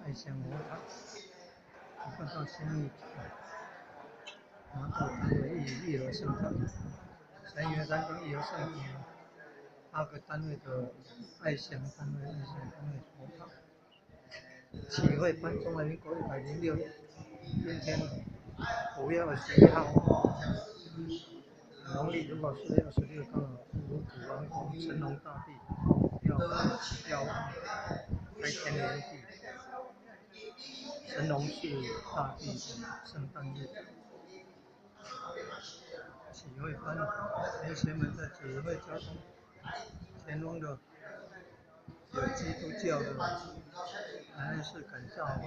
爱香佛堂，换到新义拿到单位一楼圣堂，三元山跟一楼圣堂8个单位的爱香单位佛堂。启会班中华民国106年，今天5月21号，农历如果4月26刚好是土王公神农大帝要开天莲地，神农是大帝的圣诞日。启会班同学们在指挥交通，前锋的有基督教的南安市感召会，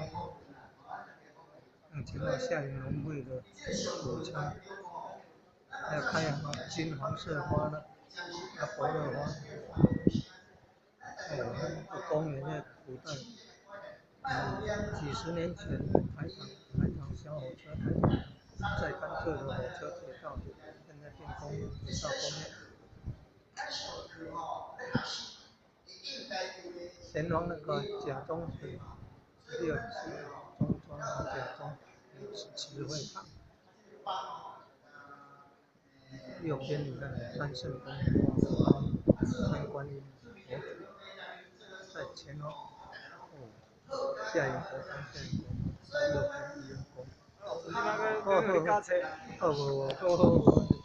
前往下营农会的主唱，还有开金黄色花的伯乐花，公园的古代，几十年前的台糖小火车在甘蔗的火车铁道，现在变公路铁道公园。前往那个甲中时，16期中庄和甲中慈惠堂。右边你看三圣宫，参观佛祖，在前方下营佛山下营佛，右边义恩宫。你那个你驾车？不。